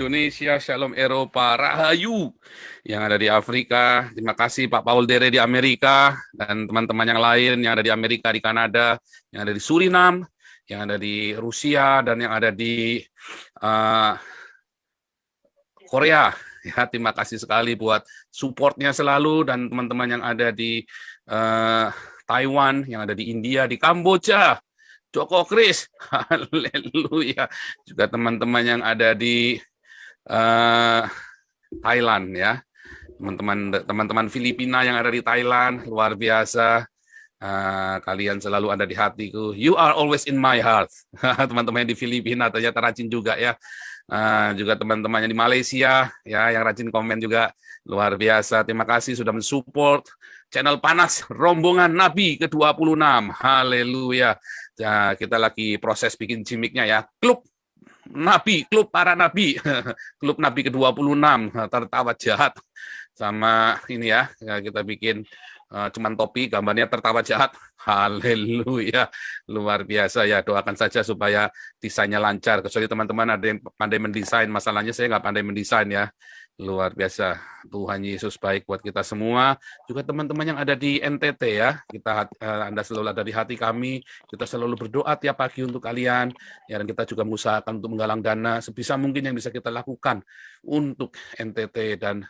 Indonesia, Shalom Eropa, Rahayu yang ada di Afrika. Terima kasih Pak Paul Dere di Amerika dan teman-teman yang lain yang ada di Amerika, di Kanada, yang ada di Suriname, yang ada di Rusia dan yang ada di Korea. Ya, terima kasih sekali buat supportnya selalu dan teman-teman yang ada di Taiwan, yang ada di India, di Kamboja. Joko Kris, haleluya. Juga teman-teman yang ada di Thailand ya. Teman-teman Filipina yang ada di Thailand, luar biasa. Kalian selalu ada di hatiku. You are always in my heart. Teman-teman yang di Filipina ternyata rajin juga ya. Juga teman-teman yang di Malaysia ya yang rajin komen juga, luar biasa. Terima kasih sudah mensupport channel Panas Rombongan Nabi ke-26. Haleluya. Ya, kita lagi proses bikin gimmicknya ya. Klub Nabi, klub para nabi. Klub Nabi ke-26, tertawa jahat. Sama ini ya, kita bikin cuman topi, gambarnya tertawa jahat. Haleluya. Luar biasa ya, doakan saja supaya desainnya lancar. Kecuali teman-teman ada yang pandai mendesain, masalahnya saya nggak pandai mendesain ya. Luar biasa. Tuhan Yesus baik buat kita semua. Juga teman-teman yang ada di NTT ya. Anda selalu ada di hati kami. Kita selalu berdoa tiap pagi untuk kalian. Ya, dan kita juga mengusahakan untuk menggalang dana sebisa mungkin yang bisa kita lakukan untuk NTT dan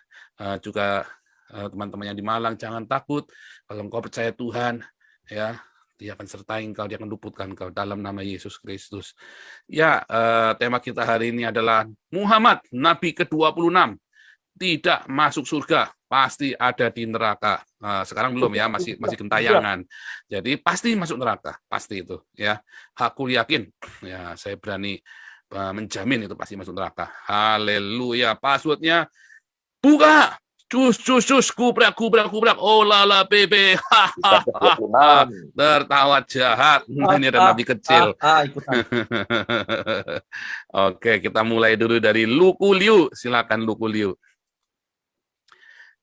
juga teman-teman yang di Malang. Jangan takut. Kalau engkau percaya Tuhan, ya, Dia akan sertai engkau, Dia akan luputkan engkau dalam nama Yesus Kristus. Ya, tema kita hari ini adalah Muhammad, Nabi ke-26. Tidak masuk surga, pasti ada di neraka. Sekarang belum ya, masih gentayangan. Jadi pasti masuk neraka, pasti itu ya. Aku yakin, ya saya berani menjamin itu pasti masuk neraka. Haleluya. Passwordnya buka. Cus, kubrak, oh lala bebe, tertawa jahat. Ini ada nabi kecil. Oke, kita mulai dulu dari Luku Liu. Silakan Luku Liu.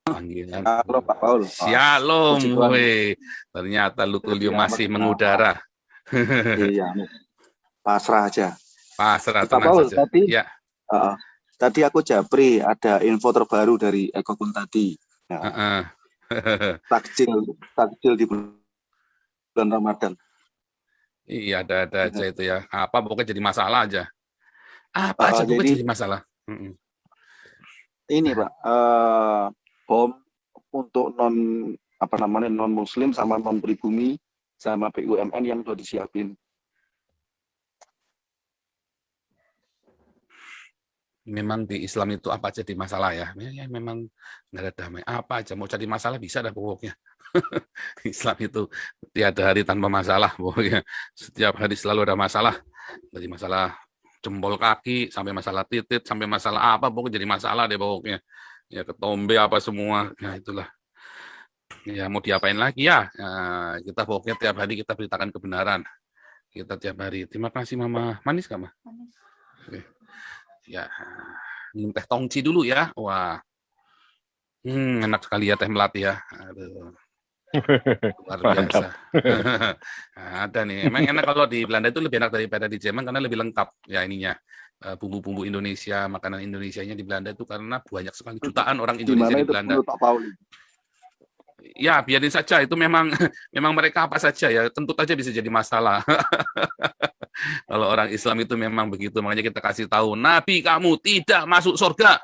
Panggilan. Halo Pak Paul. Shalom, weh. Ternyata Luku Liu masih mengudara. Iya, pasrah aja. Pasrah, Pak Paul, saja. Ya. Tadi aku japri ada info terbaru dari Ekokun tadi. Ya. Takjil di bulan Ramadan. Iya, ada aja itu ya. Apa pokoknya jadi masalah aja. Apa aja pokoknya jadi masalah. Ini Pak, bom untuk non Muslim sama non pribumi sama BUMN yang sudah disiapin. Memang di Islam itu apa aja di masalah ya. Ya memang nggak ada damai. Apa aja mau cari masalah bisa dah pokoknya. Islam itu tiada hari tanpa masalah pokoknya. Setiap hari selalu ada masalah. Dari masalah jempol kaki sampai masalah titit sampai masalah apa pokoknya jadi masalah deh pokoknya. Ya ketombe apa semua. Ya itulah. Ya mau diapain lagi ya. Kita pokoknya tiap hari kita beritakan kebenaran. Kita tiap hari. Terima kasih Mama. Manis nggak, Ma? Manis. Oke. Ya, minum teh tongci dulu ya. Wah, enak sekali ya teh melati ya. Aduh, luar biasa. Ada nih. Emang enak kalau di Belanda itu lebih enak daripada di Jerman karena lebih lengkap ya ininya. Bumbu-bumbu Indonesia, makanan Indonesianya di Belanda itu karena banyak sekali jutaan orang Indonesia di Belanda. Pak Paul? Ya, biarin saja. Itu memang mereka apa saja ya. Tentu saja bisa jadi masalah. Kalau orang Islam itu memang begitu, makanya kita kasih tahu, Nabi kamu tidak masuk surga.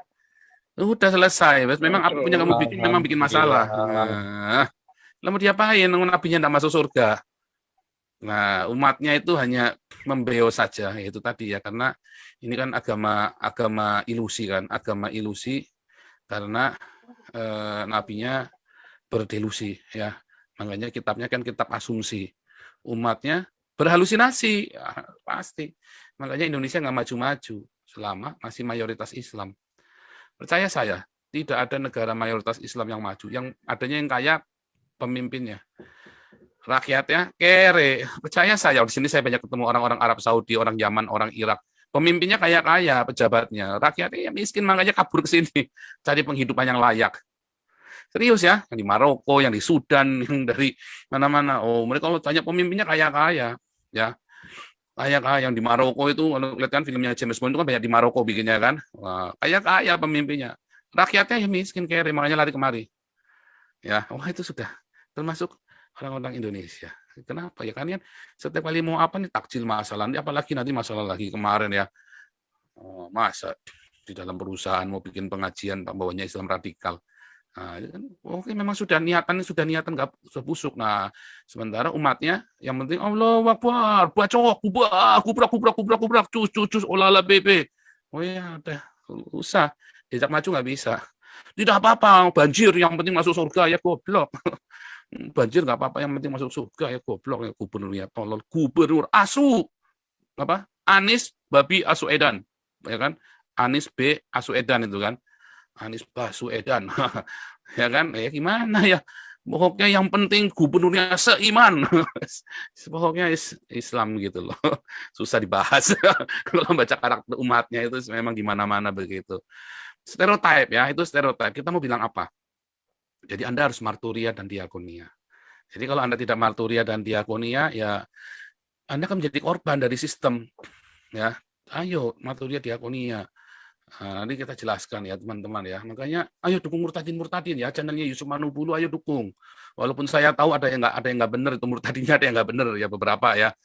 Udah selesai. Memang apa punya kamu bikin memang bikin masalah. Lalu diapain? Nabinya tidak masuk surga. Nah, umatnya itu hanya membeo saja, itu tadi ya, karena ini kan agama ilusi kan, agama ilusi karena nabinya berdelusi ya. Makanya kitabnya kan kitab asumsi. Umatnya berhalusinasi, ya, pasti. Makanya Indonesia nggak maju-maju selama masih mayoritas Islam. Percaya saya, tidak ada negara mayoritas Islam yang maju. Yang adanya yang kaya pemimpinnya. Rakyatnya kere. Percaya saya, di sini saya banyak ketemu orang-orang Arab Saudi, orang Yaman, orang Irak. Pemimpinnya kaya-kaya, pejabatnya. Rakyatnya yang miskin, makanya kabur ke sini. Cari penghidupan yang layak. Serius ya, yang di Maroko, yang di Sudan, yang dari mana-mana. Oh, mereka kalau tanya pemimpinnya kaya-kaya. Ya, Kaya-kaya yang di Maroko itu, kalau lihat kan filmnya James Bond itu kan banyak di Maroko bikinnya kan. Wah, kaya-kaya pemimpinnya. Rakyatnya ya miskin kere, makanya lari kemari. Ya, wah itu sudah termasuk orang-orang Indonesia. Kenapa ya? Kan setiap kali mau apa nih takjil masalah, apalagi nanti masalah lagi kemarin ya. Oh, masa di dalam perusahaan mau bikin pengajian bawahnya Islam radikal. Nah, itu kan, oke memang sudah niatan nggak busuk. Nah, sementara umatnya yang penting Allah Akbar, bacok, kubrak, cus, olala bebe. Oh ya, udah usah diajak maju nggak bisa. Tidak apa-apa, banjir yang penting masuk surga ya goblok. Banjir nggak apa-apa yang penting masuk surga ya goblok ya gubernurnya tolol. Gubernur asu apa? Anies Babi Asuedan, ya kan? Anies B Asuedan itu kan. Anies Baswedan. Ya kan? Ya gimana ya? Pokoknya yang penting gubernurnya seiman. Pokoknya Islam gitu loh. Susah dibahas. Kalau baca karakter umatnya itu memang gimana-mana begitu. Stereotip ya, itu stereotip. Kita mau bilang apa? Jadi Anda harus marturia dan diakonia. Jadi kalau Anda tidak marturia dan diakonia, ya Anda akan menjadi korban dari sistem. Ya, ayo marturia diakonia. Nah, nanti kita jelaskan ya teman-teman ya. Makanya ayo dukung murtadin ya, channelnya Yusuf Manubulu ayo dukung. Walaupun saya tahu ada yang nggak benar itu murtadinnya, ada yang nggak benar ya beberapa ya.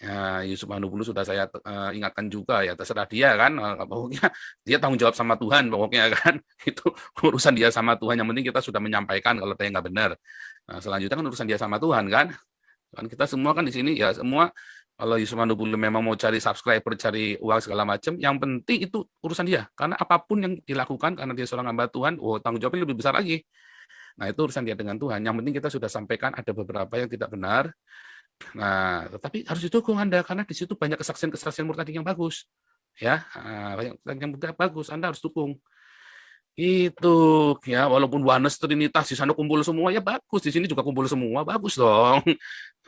Ya, Yusuf Manubulu sudah saya ingatkan juga ya, terserah dia kan. Pokoknya dia tanggung jawab sama Tuhan pokoknya kan. Itu urusan dia sama Tuhan. Yang penting kita sudah menyampaikan kalau ada yang nggak benar. Nah, selanjutnya kan urusan dia sama Tuhan kan. Kan kita semua kan di sini ya semua kalau Yusuf Manubulu memang mau cari subscriber, cari uang segala macam, yang penting itu urusan dia. Karena apapun yang dilakukan, karena dia seorang hamba Tuhan, tanggung jawabnya lebih besar lagi. Nah, itu urusan dia dengan Tuhan. Yang penting kita sudah sampaikan ada beberapa yang tidak benar. Nah, tetapi harus didukung Anda, karena di situ banyak kesaksian-kesaksian murtadin yang bagus. Ya, banyak yang bagus, Anda harus dukung. Itu ya walaupun oneness trinitas di sana kumpul semua ya bagus, di sini juga kumpul semua bagus dong.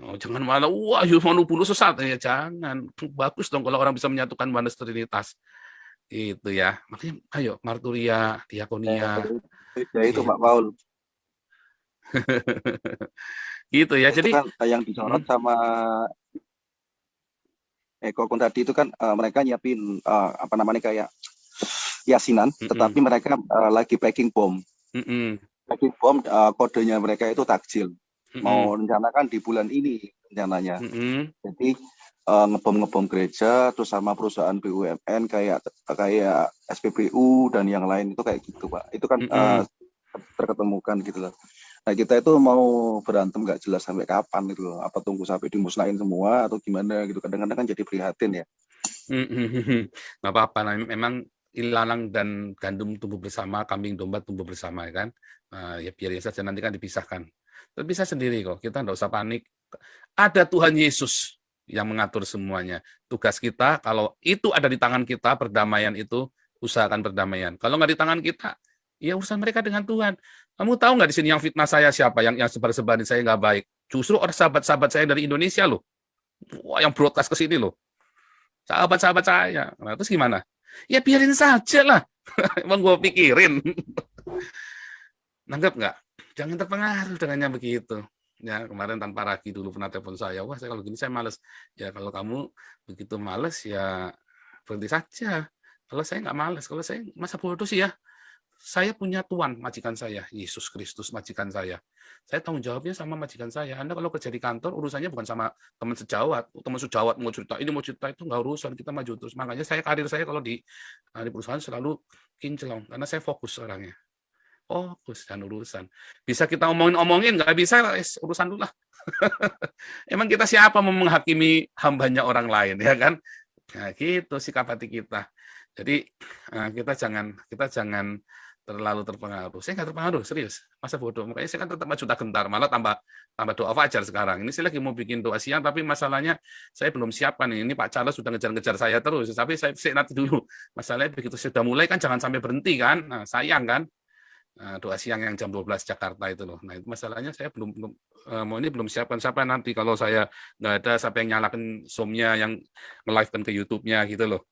Oh, jangan malah wah Manubulu sesat ya jangan. Bagus dong kalau orang bisa menyatukan oneness trinitas. Itu ya. Makanya ayo marturia, diakonia. Ya itu Pak Paul. Gitu ya. Itu Jadi kan yang disorot sama Eko Kun tadi itu kan mereka nyiapin apa namanya kayak yasinan, tetapi mereka lagi packing bom. Packing bom kodenya mereka itu takjil. Mau rencanakan di bulan ini rencananya. Jadi ngebom gereja, terus sama perusahaan BUMN kayak SPBU dan yang lain itu kayak gitu Pak. Itu kan terketemukan gitu loh. Nah kita itu mau berantem nggak jelas sampai kapan gitu loh. Apa tunggu sampai dimusnahin semua atau gimana gitu. Kadang-kadang kan jadi prihatin ya. Nggak apa-apa, memang ilalang dan gandum tumbuh bersama, kambing domba tumbuh bersama kan. Ya biarin saja nanti kan dipisahkan. Terpisah sendiri kok, kita nggak usah panik. Ada Tuhan Yesus yang mengatur semuanya. Tugas kita kalau itu ada di tangan kita, perdamaian itu usahakan perdamaian. Kalau nggak di tangan kita, ya urusan mereka dengan Tuhan. Kamu tahu nggak di sini yang fitnah saya siapa? Yang sebar-sebarin saya nggak baik. Justru orang sahabat-sahabat saya dari Indonesia loh. Wah, yang broadcast ke sini loh. Sahabat-sahabat saya. Nah, terus gimana? Ya biarin saja lah. Emang gue pikirin. Nanggap nggak? Jangan terpengaruh dengannya begitu. Ya kemarin tanpa Ragi dulu pernah telepon saya. Wah saya kalau gini saya males. Ya kalau kamu begitu males ya berhenti saja. Kalau saya nggak males. Kalau saya masa bodoh sih ya. Saya punya Tuhan majikan saya. Yesus Kristus majikan saya. Saya tanggung jawabnya sama majikan saya. Anda kalau kerja di kantor urusannya bukan sama teman sejawat. Teman sejawat mau cerita ini mau cerita itu nggak urusan, kita maju terus. Makanya karir saya kalau di perusahaan selalu kinclong karena saya fokus orangnya. Fokus dan urusan. Bisa kita omongin nggak bisa urusan dulu lah. Emang kita siapa mau menghakimi hambanya orang lain ya kan? Nah, gitu sikap hati kita. Jadi kita jangan terlalu terpengaruh. Saya nggak terpengaruh, serius. Masa bodoh. Makanya saya kan tetap maju tak gentar. Malah tambah doa fajar sekarang. Ini saya lagi mau bikin doa siang, tapi masalahnya saya belum siapkan. Ini Pak Charles sudah ngejar-ngejar saya terus. Tapi saya nanti dulu. Masalahnya begitu sudah mulai kan jangan sampai berhenti kan. Nah, sayang kan. Doa siang yang jam 12 Jakarta itu loh. Nah, itu masalahnya saya belum siapkan siapa nanti kalau saya nggak ada siapa yang nyalakan Zoom-nya yang nge-live-kan ke YouTube-nya gitu loh.